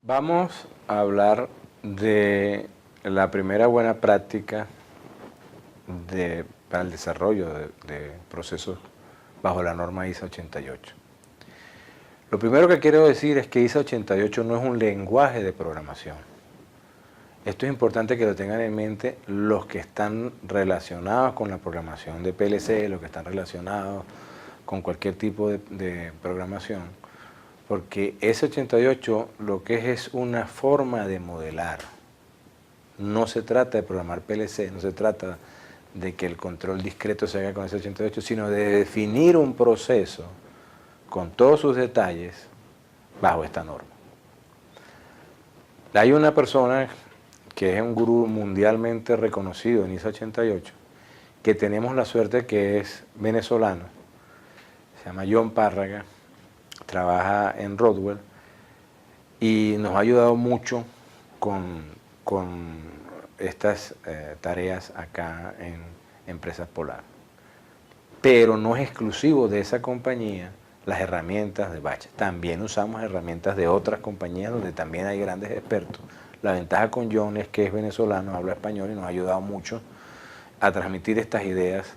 Vamos a hablar de la primera buena práctica para el desarrollo de procesos bajo la norma ISA 88. Lo primero que quiero decir es que ISA 88 no es un lenguaje de programación. Esto es importante que lo tengan en mente los que están relacionados con la programación de PLC, los que están relacionados con cualquier tipo de programación. Porque ISA 88 lo que es una forma de modelar. No se trata de programar PLC, no se trata de que el control discreto se haga con ISA 88, sino de definir un proceso con todos sus detalles bajo esta norma. Hay una persona que es un gurú mundialmente reconocido en ISA 88, que tenemos la suerte que es venezolano, se llama John Párraga, trabaja en Rodwell y nos ha ayudado mucho con estas tareas acá en Empresas Polar. Pero no es exclusivo de esa compañía las herramientas de Batch. También usamos herramientas de otras compañías donde también hay grandes expertos. La ventaja con John es que es venezolano, habla español y nos ha ayudado mucho a transmitir estas ideas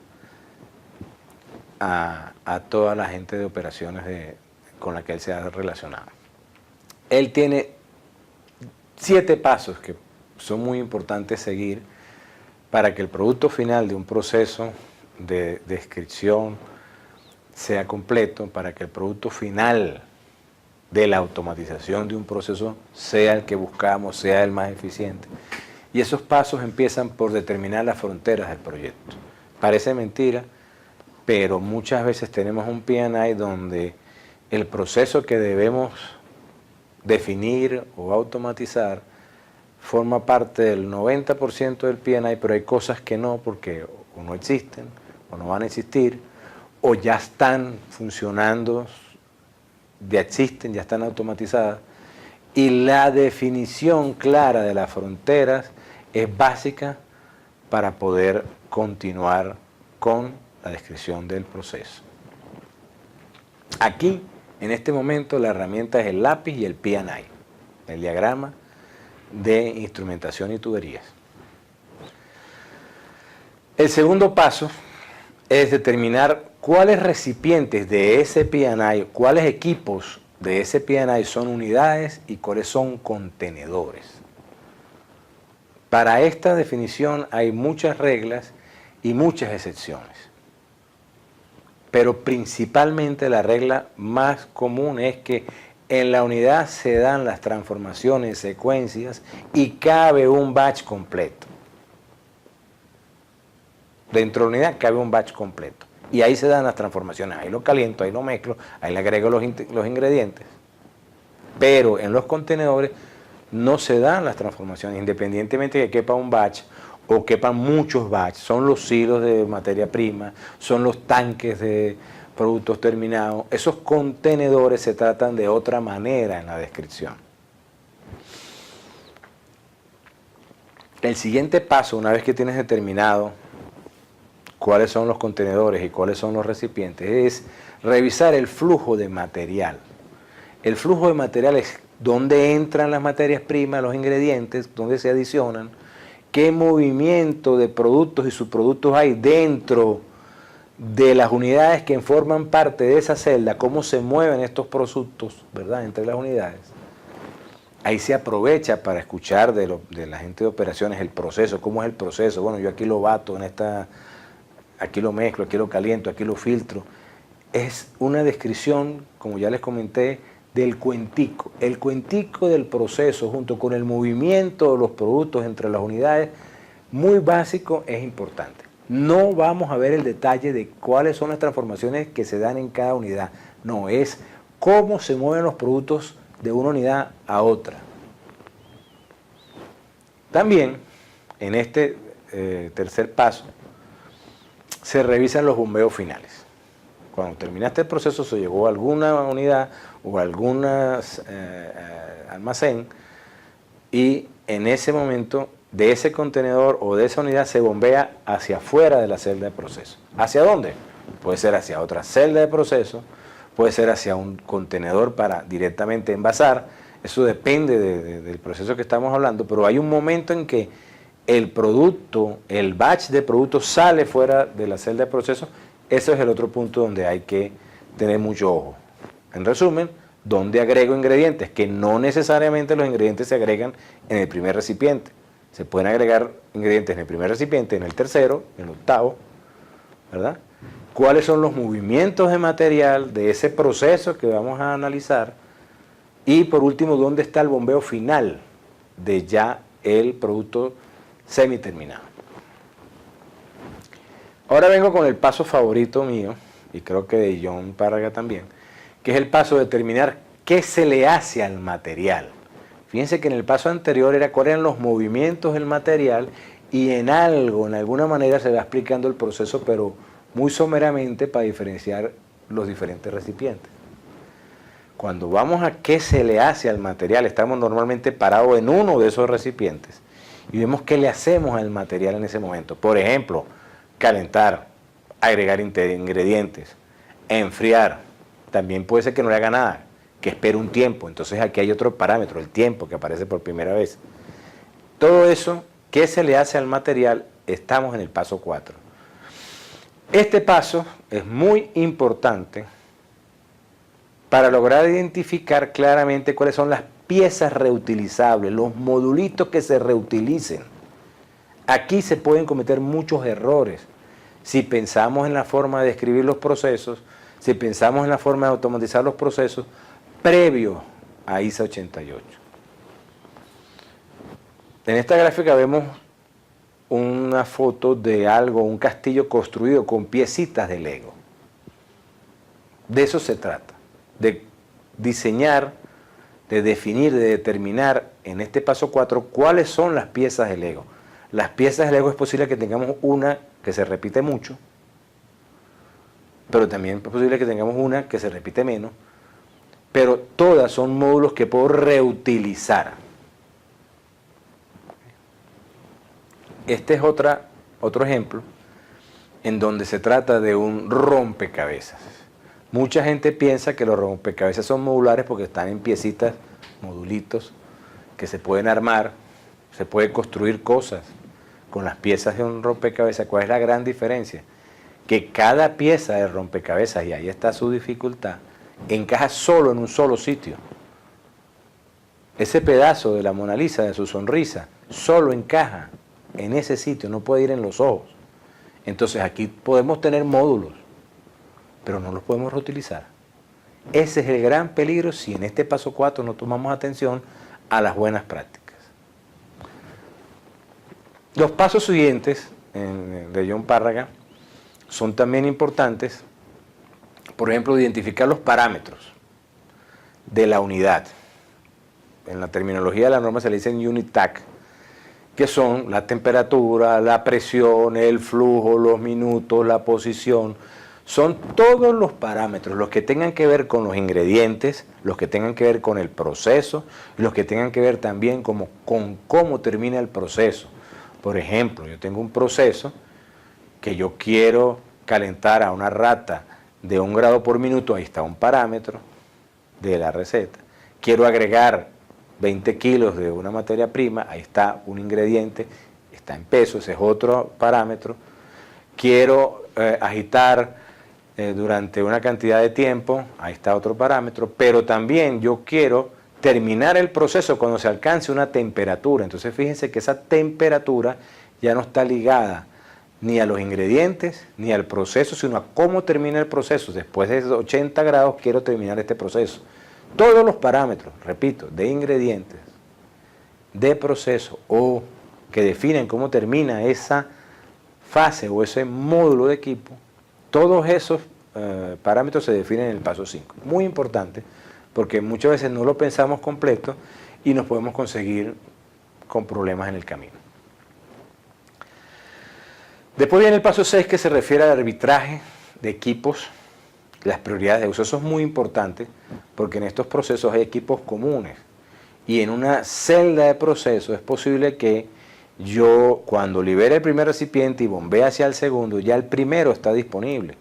a toda la gente de operaciones con la que él se ha relacionado. Él tiene 7 pasos que son muy importantes seguir para que el producto final de un proceso de descripción sea completo, para que el producto final de la automatización de un proceso sea el que buscamos, sea el más eficiente. Y esos pasos empiezan por determinar las fronteras del proyecto. Parece mentira, pero muchas veces tenemos un P&I donde el proceso que debemos definir o automatizar forma parte del 90% del P&I, pero hay cosas que no, porque o no existen, o no van a existir, o ya están funcionando, ya existen, ya están automatizadas, y la definición clara de las fronteras es básica para poder continuar con la descripción del proceso. Aquí, en este momento, la herramienta es el lápiz y el P&I, el diagrama de instrumentación y tuberías. El segundo paso es determinar cuáles recipientes de ese P&I, cuáles equipos de ese P&I son unidades y cuáles son contenedores. Para esta definición hay muchas reglas y muchas excepciones. Pero principalmente la regla más común es que en la unidad se dan las transformaciones, secuencias y cabe un batch completo. Dentro de la unidad cabe un batch completo. Y ahí se dan las transformaciones. Ahí lo caliento, ahí lo mezclo, ahí le agrego los ingredientes. Pero en los contenedores no se dan las transformaciones, independientemente de que quepa un batch o quepan muchos batches. Son los silos de materia prima, son los tanques de productos terminados. Esos contenedores se tratan de otra manera en la descripción. El siguiente paso, una vez que tienes determinado cuáles son los contenedores y cuáles son los recipientes, es revisar el flujo de material. El flujo de material es dónde entran las materias primas, los ingredientes, dónde se adicionan, qué movimiento de productos y subproductos hay dentro de las unidades que forman parte de esa celda, cómo se mueven estos productos, ¿verdad?, entre las unidades. Ahí se aprovecha para escuchar de la gente de operaciones el proceso, cómo es el proceso. Bueno, yo aquí lo bato, aquí lo mezclo, aquí lo caliento, aquí lo filtro. Es una descripción, como ya les comenté, del cuentico. El cuentico del proceso junto con el movimiento de los productos entre las unidades, muy básico, es importante. No vamos a ver el detalle de cuáles son las transformaciones que se dan en cada unidad. No, es cómo se mueven los productos de una unidad a otra. También, en este tercer paso, se revisan los bombeos finales. Cuando terminaste el proceso, se llegó a alguna unidad o a algún almacén y en ese momento de ese contenedor o de esa unidad se bombea hacia afuera de la celda de proceso. ¿Hacia dónde? Puede ser hacia otra celda de proceso, puede ser hacia un contenedor para directamente envasar. Eso depende del proceso que estamos hablando, pero hay un momento en que el producto, el batch de productos sale fuera de la celda de proceso. Ese es el otro punto donde hay que tener mucho ojo. En resumen, ¿dónde agrego ingredientes? Que no necesariamente los ingredientes se agregan en el primer recipiente. Se pueden agregar ingredientes en el primer recipiente, en el tercero, en el octavo, ¿verdad? ¿Cuáles son los movimientos de material de ese proceso que vamos a analizar? Y por último, ¿dónde está el bombeo final de ya el producto semi-terminado? Ahora vengo con el paso favorito mío, y creo que de John Párraga también, que es el paso de determinar qué se le hace al material. Fíjense que en el paso anterior era cuáles eran los movimientos del material y en alguna manera se va explicando el proceso, pero muy someramente para diferenciar los diferentes recipientes. Cuando vamos a qué se le hace al material, estamos normalmente parados en uno de esos recipientes y vemos qué le hacemos al material en ese momento. Por ejemplo, calentar, agregar ingredientes, enfriar. También puede ser que no le haga nada, que espere un tiempo. Entonces aquí hay otro parámetro, el tiempo, que aparece por primera vez. Todo eso, ¿qué se le hace al material? Estamos en el paso 4. Este paso es muy importante para lograr identificar claramente cuáles son las piezas reutilizables, los modulitos que se reutilicen. Aquí se pueden cometer muchos errores. Si pensamos en la forma de describir los procesos, si pensamos en la forma de automatizar los procesos previo a ISA 88. En esta gráfica vemos una foto de algo, un castillo construido con piecitas de Lego. De eso se trata, de diseñar, de definir, de determinar en este paso 4 cuáles son las piezas de Lego. Las piezas de Lego es posible que tengamos una que se repite mucho, pero también es posible que tengamos una que se repite menos, pero todas son módulos que puedo reutilizar. Este es otro ejemplo en donde se trata de un rompecabezas. Mucha gente piensa que los rompecabezas son modulares porque están en piecitas, modulitos, que se pueden armar, se puede construir cosas con las piezas de un rompecabezas. ¿Cuál es la gran diferencia? Que cada pieza de rompecabezas, y ahí está su dificultad, encaja solo en un solo sitio. Ese pedazo de la Mona Lisa, de su sonrisa, solo encaja en ese sitio, no puede ir en los ojos. Entonces aquí podemos tener módulos, pero no los podemos reutilizar. Ese es el gran peligro si en este paso 4 no tomamos atención a las buenas prácticas. Los pasos siguientes de John Párraga son también importantes. Por ejemplo, identificar los parámetros de la unidad. En la terminología de la norma se le dicen unit tag, que son la temperatura, la presión, el flujo, los minutos, la posición. Son todos los parámetros, los que tengan que ver con los ingredientes, los que tengan que ver con el proceso, y los que tengan que ver también con cómo termina el proceso. Por ejemplo, yo tengo un proceso que yo quiero calentar a una rata de 1 grado por minuto, ahí está un parámetro de la receta. Quiero agregar 20 kilos de una materia prima, ahí está un ingrediente, está en peso, ese es otro parámetro. Quiero agitar durante una cantidad de tiempo, ahí está otro parámetro, pero también yo quiero terminar el proceso cuando se alcance una temperatura. Entonces fíjense que esa temperatura ya no está ligada ni a los ingredientes, ni al proceso, sino a cómo termina el proceso. Después de 80 grados quiero terminar este proceso. Todos los parámetros, repito, de ingredientes, de proceso o que definen cómo termina esa fase o ese módulo de equipo, todos esos parámetros se definen en el paso 5. Muy importante, porque muchas veces no lo pensamos completo y nos podemos conseguir con problemas en el camino. Después viene el paso 6, que se refiere al arbitraje de equipos, las prioridades de uso. Eso es muy importante porque en estos procesos hay equipos comunes y en una celda de proceso es posible que yo, cuando libere el primer recipiente y bombee hacia el segundo, ya el primero está disponible.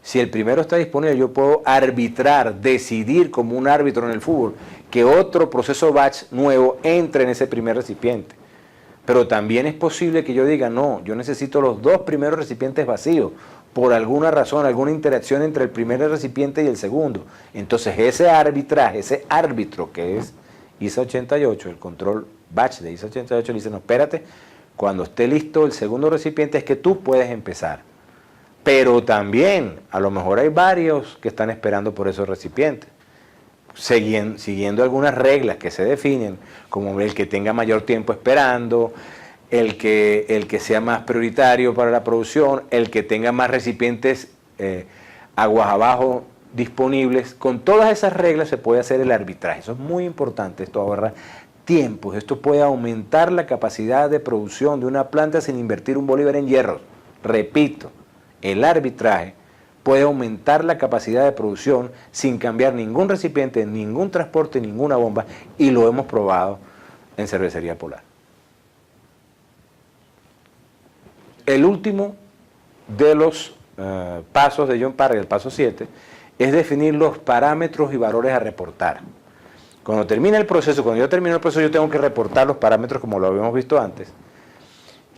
Si el primero está disponible, yo puedo arbitrar, decidir como un árbitro en el fútbol, que otro proceso batch nuevo entre en ese primer recipiente. Pero también es posible que yo diga, no, yo necesito los dos primeros recipientes vacíos, por alguna razón, alguna interacción entre el primer recipiente y el segundo. Entonces ese arbitraje, ese árbitro que es ISA 88, el control batch de ISA 88, le dice, no, espérate, cuando esté listo el segundo recipiente es que tú puedes empezar. Pero también, a lo mejor hay varios que están esperando por esos recipientes, siguiendo algunas reglas que se definen, como el que tenga mayor tiempo esperando, el que sea más prioritario para la producción, el que tenga más recipientes aguas abajo disponibles. Con todas esas reglas se puede hacer el arbitraje. Eso es muy importante, esto ahorra tiempos, esto puede aumentar la capacidad de producción de una planta sin invertir un bolívar en hierro. Repito, el arbitraje puede aumentar la capacidad de producción sin cambiar ningún recipiente, ningún transporte, ninguna bomba, y lo hemos probado en Cervecería Polar. El último de los pasos de John Parry, el paso 7, es definir los parámetros y valores a reportar. Cuando termina el proceso, cuando yo termino el proceso, yo tengo que reportar los parámetros como lo habíamos visto antes.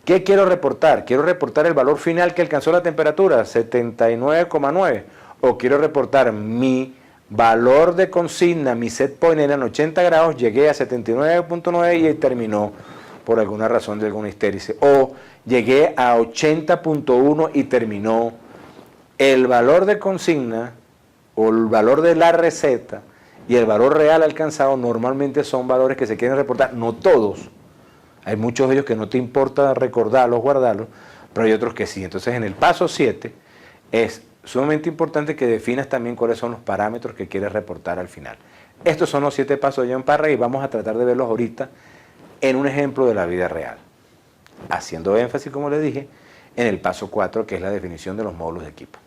¿Qué quiero reportar? ¿Quiero reportar el valor final que alcanzó la temperatura, 79,9? ¿O quiero reportar mi valor de consigna, mi set point eran 80 grados, llegué a 79,9 y terminó por alguna razón de alguna histérice? ¿O llegué a 80,1 y terminó? El valor de consigna o el valor de la receta y el valor real alcanzado normalmente son valores que se quieren reportar, no todos. Hay muchos de ellos que no te importa recordarlos, guardarlos, pero hay otros que sí. Entonces, en el paso 7 es sumamente importante que definas también cuáles son los parámetros que quieres reportar al final. Estos son los 7 pasos de John Parry y vamos a tratar de verlos ahorita en un ejemplo de la vida real. Haciendo énfasis, como les dije, en el paso 4, que es la definición de los módulos de equipo.